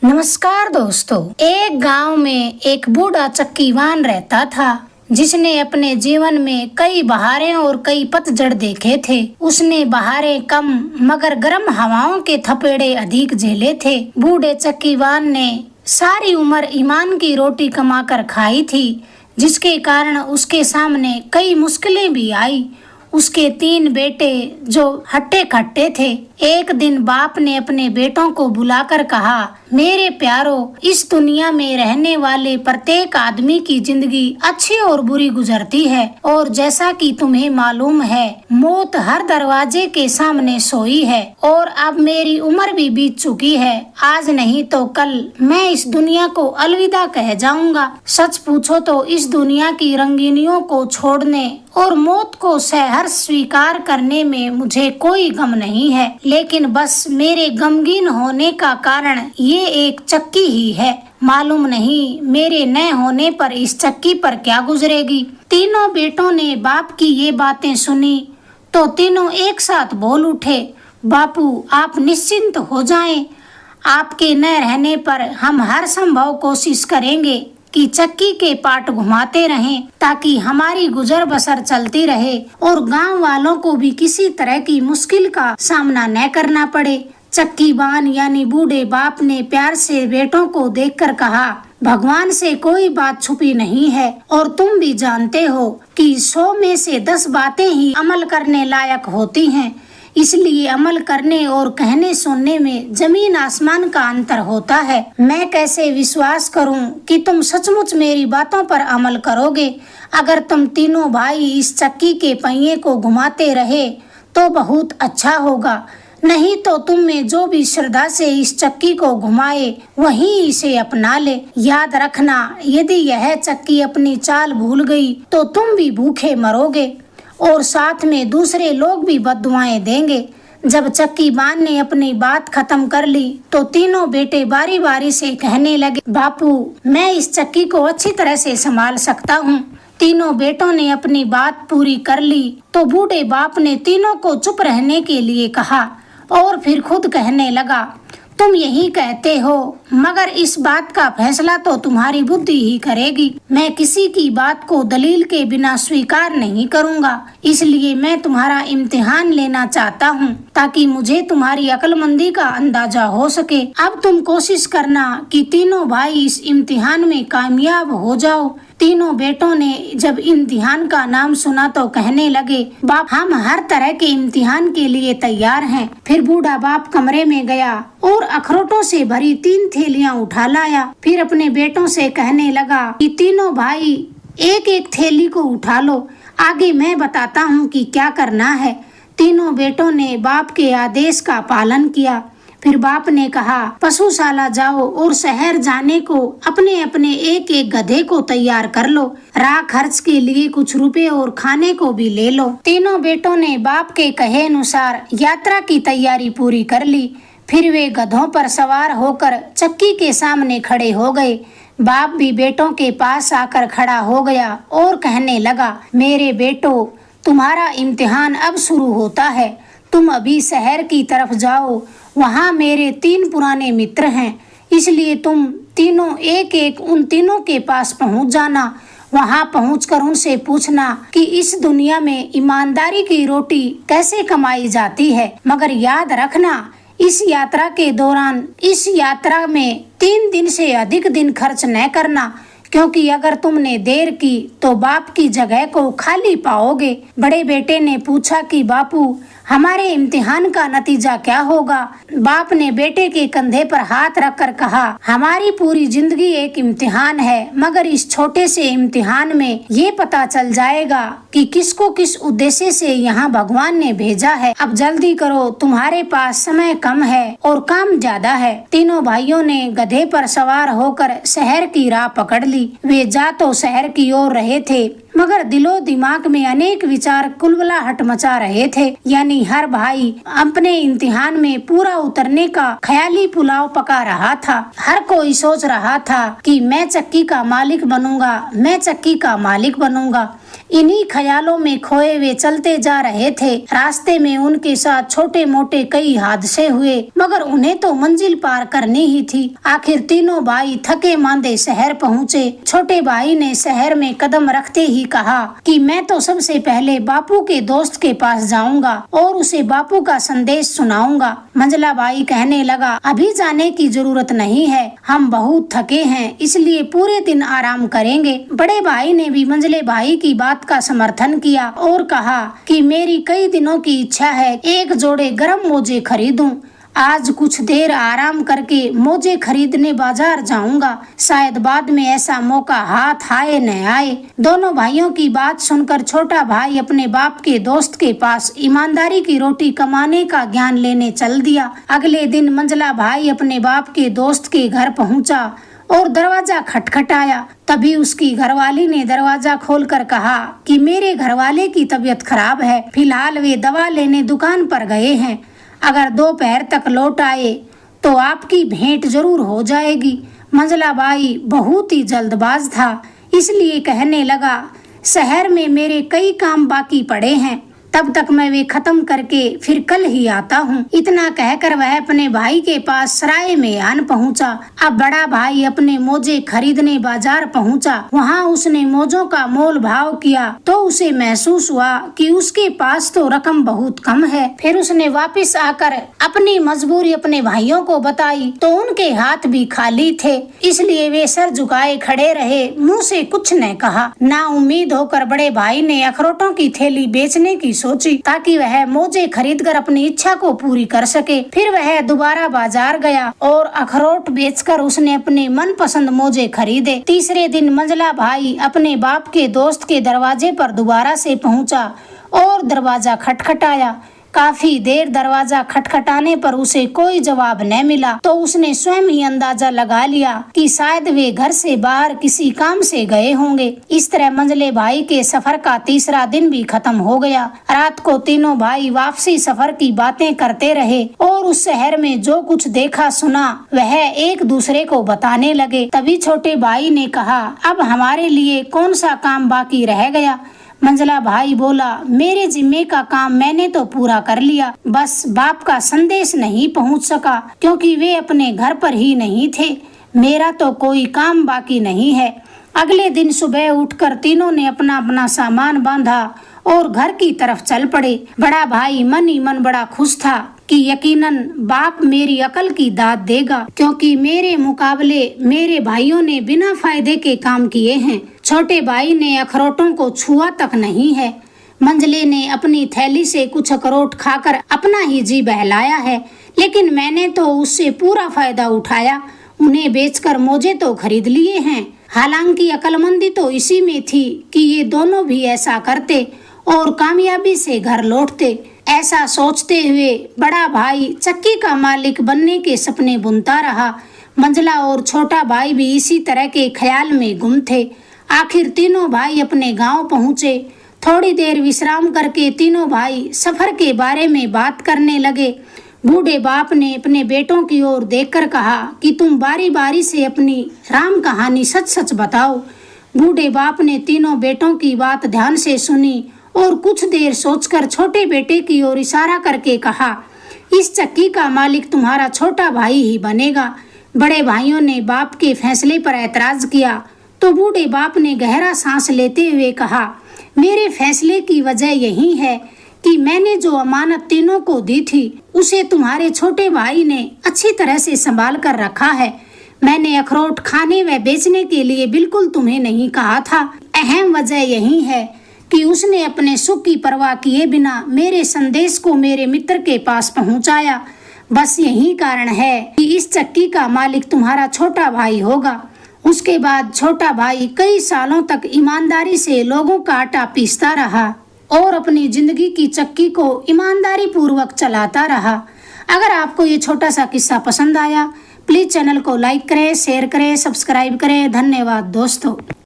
नमस्कार दोस्तों। एक गांव में एक बूढ़ा चक्कीवान रहता था जिसने अपने जीवन में कई बहारें और कई पतझड़ देखे थे। उसने बहारें कम मगर गर्म हवाओं के थपेड़े अधिक झेले थे। बूढ़े चक्कीवान ने सारी उम्र ईमान की रोटी कमाकर खाई थी, जिसके कारण उसके सामने कई मुश्किलें भी आई। उसके 3 बेटे जो हट्टे कट्टे थे। एक दिन बाप ने अपने बेटों को बुलाकर कहा, मेरे प्यारो, इस दुनिया में रहने वाले प्रत्येक आदमी की जिंदगी अच्छी और बुरी गुजरती है, और जैसा कि तुम्हें मालूम है, मौत हर दरवाजे के सामने सोई है और अब मेरी उम्र भी बीत चुकी है। आज नहीं तो कल मैं इस दुनिया को अलविदा कह जाऊंगा। सच पूछो तो इस दुनिया की रंगीनियों को छोड़ने और मौत को सहर्ष स्वीकार करने में मुझे कोई गम नहीं है, लेकिन बस मेरे गमगीन होने का कारण ये एक चक्की ही है। मालूम नहीं मेरे न होने पर इस चक्की पर क्या गुजरेगी। तीनों बेटों ने बाप की ये बातें सुनी तो तीनों एक साथ बोल उठे, बापू आप निश्चिंत हो जाएं। आपके न रहने पर हम हर संभव कोशिश करेंगे कि चक्की के पार्ट घुमाते रहें, ताकि हमारी गुजर बसर चलती रहे और गांव वालों को भी किसी तरह की मुश्किल का सामना न करना पड़े। चक्कीवान यानी बूढ़े बाप ने प्यार से बेटों को देखकर कहा, भगवान से कोई बात छुपी नहीं है और तुम भी जानते हो कि 100 में से 10 बातें ही अमल करने लायक होती हैं। इसलिए अमल करने और कहने सुनने में जमीन आसमान का अंतर होता है। मैं कैसे विश्वास करूं कि तुम सचमुच मेरी बातों पर अमल करोगे। अगर तुम तीनों भाई इस चक्की के पहिए को घुमाते रहे तो बहुत अच्छा होगा, नहीं तो तुम में जो भी श्रद्धा से इस चक्की को घुमाए वही इसे अपना ले। याद रखना, यदि यह चक्की अपनी चाल भूल गई तो तुम भी भूखे मरोगे और साथ में दूसरे लोग भी बद्दुआएं देंगे। जब चक्कीवान ने अपनी बात खत्म कर ली तो तीनों बेटे बारी बारी से कहने लगे, बापू मैं इस चक्की को अच्छी तरह से संभाल सकता हूँ। तीनों बेटों ने अपनी बात पूरी कर ली तो बूढ़े बाप ने तीनों को चुप रहने के लिए कहा और फिर खुद कहने लगा, तुम यही कहते हो, मगर इस बात का फैसला तो तुम्हारी बुद्धि ही करेगी। मैं किसी की बात को दलील के बिना स्वीकार नहीं करूंगा, इसलिए मैं तुम्हारा इम्तिहान लेना चाहता हूं, ताकि मुझे तुम्हारी अक्लमंदी का अंदाजा हो सके। अब तुम कोशिश करना कि तीनों भाई इस इम्तिहान में कामयाब हो जाओ। तीनों बेटों ने जब इम्तिहान का नाम सुना तो कहने लगे, बाप हम हर तरह के इम्तिहान के लिए तैयार हैं। फिर बूढ़ा बाप कमरे में गया और अखरोटों से भरी 3 थैलियां उठा लाया। फिर अपने बेटों से कहने लगा कि तीनों भाई एक एक थैली को उठा लो, आगे मैं बताता हूँ कि क्या करना है। तीनों बेटों ने बाप के आदेश का पालन किया। फिर बाप ने कहा, पशुशाला जाओ और शहर जाने को अपने अपने एक एक गधे को तैयार कर लो। राह खर्च के लिए कुछ रुपए और खाने को भी ले लो। तीनों बेटों ने बाप के कहे अनुसार यात्रा की तैयारी पूरी कर ली। फिर वे गधों पर सवार होकर चक्की के सामने खड़े हो गए। बाप भी बेटों के पास आकर खड़ा हो गया और कहने लगा, मेरे बेटो, तुम्हारा इम्तिहान अब शुरू होता है। तुम अभी शहर की तरफ जाओ, वहाँ मेरे 3 पुराने मित्र हैं, इसलिए तुम तीनों एक एक उन तीनों के पास पहुँच जाना। वहाँ पहुँचकर उनसे पूछना कि इस दुनिया में ईमानदारी की रोटी कैसे कमाई जाती है। मगर याद रखना, इस यात्रा के दौरान इस यात्रा में 3 दिन से अधिक दिन खर्च न करना, क्योंकि अगर तुमने देर की तो बाप की जगह को खाली पाओगे। बड़े बेटे ने पूछा कि बापू हमारे इम्तिहान का नतीजा क्या होगा। बाप ने बेटे के कंधे पर हाथ रखकर कहा, हमारी पूरी जिंदगी एक इम्तिहान है, मगर इस छोटे से इम्तिहान में ये पता चल जाएगा कि किसको किस उद्देश्य से यहाँ भगवान ने भेजा है। अब जल्दी करो, तुम्हारे पास समय कम है और काम ज्यादा है। तीनों भाइयों ने गधे पर सवार होकर शहर की राह पकड़ ली। वे जा तो शहर की ओर रहे थे, मगर दिलो दिमाग में अनेक विचार कुलबलाहट मचा रहे थे। यानी हर भाई अपने इम्तिहान में पूरा उतरने का ख्याली पुलाव पका रहा था। हर कोई सोच रहा था कि मैं चक्की का मालिक बनूंगा, मैं चक्की का मालिक बनूंगा। इन्हीं ख्यालों में खोए वे चलते जा रहे थे। रास्ते में उनके साथ छोटे मोटे कई हादसे हुए, मगर उन्हें तो मंजिल पार करनी ही थी। आखिर तीनों भाई थके मांदे शहर पहुँचे। छोटे भाई ने शहर में कदम रखते ही कहा कि मैं तो सबसे पहले बापू के दोस्त के पास जाऊंगा और उसे बापू का संदेश सुनाऊंगा। मंझला भाई कहने लगा, अभी जाने की जरूरत नहीं है, हम बहुत थके हैं, इसलिए पूरे दिन आराम करेंगे। बड़े भाई ने भी मंझले भाई की बात का समर्थन किया और कहा कि मेरी कई दिनों की इच्छा है एक जोड़े गर्म मोजे खरीदूं। आज कुछ देर आराम करके मोजे खरीदने बाजार जाऊंगा, शायद बाद में ऐसा मौका हाथ आए न आए। दोनों भाइयों की बात सुनकर छोटा भाई अपने बाप के दोस्त के पास ईमानदारी की रोटी कमाने का ज्ञान लेने चल दिया। अगले दिन मंझला भाई अपने बाप के दोस्त के घर पहुंचा और दरवाजा खटखटाया। तभी उसकी घरवाली ने दरवाजा खोलकर कहा कि मेरे घरवाले की तबीयत खराब है, फिलहाल वे दवा लेने दुकान पर गए हैं, अगर दोपहर तक लौट आए तो आपकी भेंट जरूर हो जाएगी। मंझला भाई बहुत ही जल्दबाज था, इसलिए कहने लगा, शहर में मेरे कई काम बाकी पड़े हैं, तब तक मैं वे खत्म करके फिर कल ही आता हूँ। इतना कहकर वह अपने भाई के पास सराय में आन पहुँचा। अब बड़ा भाई अपने मोजे खरीदने बाजार पहुँचा। वहाँ उसने मोजों का मोल भाव किया तो उसे महसूस हुआ कि उसके पास तो रकम बहुत कम है। फिर उसने वापस आकर अपनी मजबूरी अपने भाइयों को बताई तो उनके हाथ भी खाली थे, इसलिए वे सर झुकाए खड़े रहे, मुँह से कुछ न कहा। ना उम्मीद होकर बड़े भाई ने अखरोटों की थैली बेचने की सोची ताकि वह मोजे खरीदकर अपनी इच्छा को पूरी कर सके। फिर वह दोबारा बाजार गया और अखरोट बेचकर उसने अपने मनपसंद मोजे खरीदे। तीसरे दिन मंझला भाई अपने बाप के दोस्त के दरवाजे पर दोबारा से पहुंचा और दरवाजा खटखटाया। काफी देर दरवाजा खटखटाने पर उसे कोई जवाब न मिला तो उसने स्वयं ही अंदाजा लगा लिया कि शायद वे घर से बाहर किसी काम से गए होंगे। इस तरह मंझले भाई के सफर का तीसरा दिन भी खत्म हो गया। रात को तीनों भाई वापसी सफर की बातें करते रहे और उस शहर में जो कुछ देखा सुना वह एक दूसरे को बताने लगे। तभी छोटे भाई ने कहा, अब हमारे लिए कौन सा काम बाकी रह गया। मंझला भाई बोला, मेरे जिम्मे का काम मैंने तो पूरा कर लिया, बस बाप का संदेश नहीं पहुंच सका क्योंकि वे अपने घर पर ही नहीं थे। मेरा तो कोई काम बाकी नहीं है। अगले दिन सुबह उठकर तीनों ने अपना अपना सामान बांधा और घर की तरफ चल पड़े। बड़ा भाई मन ही मन बड़ा खुश था कि यकीनन बाप मेरी अकल की दाद देगा, क्योंकि मेरे मुकाबले मेरे भाइयों ने बिना फायदे के काम किए हैं। छोटे भाई ने अखरोटों को छुआ तक नहीं है। मंझले ने अपनी थैली से कुछ अखरोट खाकर अपना ही जी बहलाया है, लेकिन मैंने तो उससे पूरा फायदा उठाया। उन्हें बेचकर मोजे तो खरीद लिए हैं। हालांकि अकलमंदी तो इसी में थी कि ये दोनों भी ऐसा करते और कामयाबी से घर लौटते। ऐसा सोचते हुए बड़ा भाई चक्की का मालिक बनने के सपने बुनता रहा। मंझला और छोटा भाई भी इसी तरह के ख्याल में गुम थे। आखिर तीनों भाई अपने गांव पहुंचे। थोड़ी देर विश्राम करके तीनों भाई सफर के बारे में बात करने लगे। बूढ़े बाप ने अपने बेटों की ओर देखकर कहा कि तुम बारी बारी से अपनी राम कहानी सच सच बताओ। बूढ़े बाप ने तीनों बेटों की बात ध्यान से सुनी और कुछ देर सोचकर छोटे बेटे की ओर इशारा करके कहा, इस चक्की का मालिक तुम्हारा छोटा भाई ही बनेगा। बड़े भाइयों ने बाप के फैसले पर ऐतराज किया तो बूढ़े बाप ने गहरा सांस लेते हुए कहा, मेरे फैसले की वजह यही है कि मैंने जो अमानत तीनों को दी थी उसे तुम्हारे छोटे भाई ने अच्छी तरह से संभाल कर रखा है। मैंने अखरोट खाने व बेचने के लिए बिल्कुल तुम्हें नहीं कहा था। अहम वजह यही है कि उसने अपने सुख की परवाह किए बिना मेरे संदेश को मेरे मित्र के पास पहुंचाया। बस यही कारण है कि इस चक्की का मालिक तुम्हारा छोटा भाई होगा। उसके बाद छोटा भाई कई सालों तक ईमानदारी से लोगों का आटा पीसता रहा और अपनी जिंदगी की चक्की को ईमानदारी पूर्वक चलाता रहा। अगर आपको ये छोटा सा किस्सा पसंद आया, प्लीज चैनल को लाइक करें, शेयर करें, सब्सक्राइब करें। धन्यवाद दोस्तों।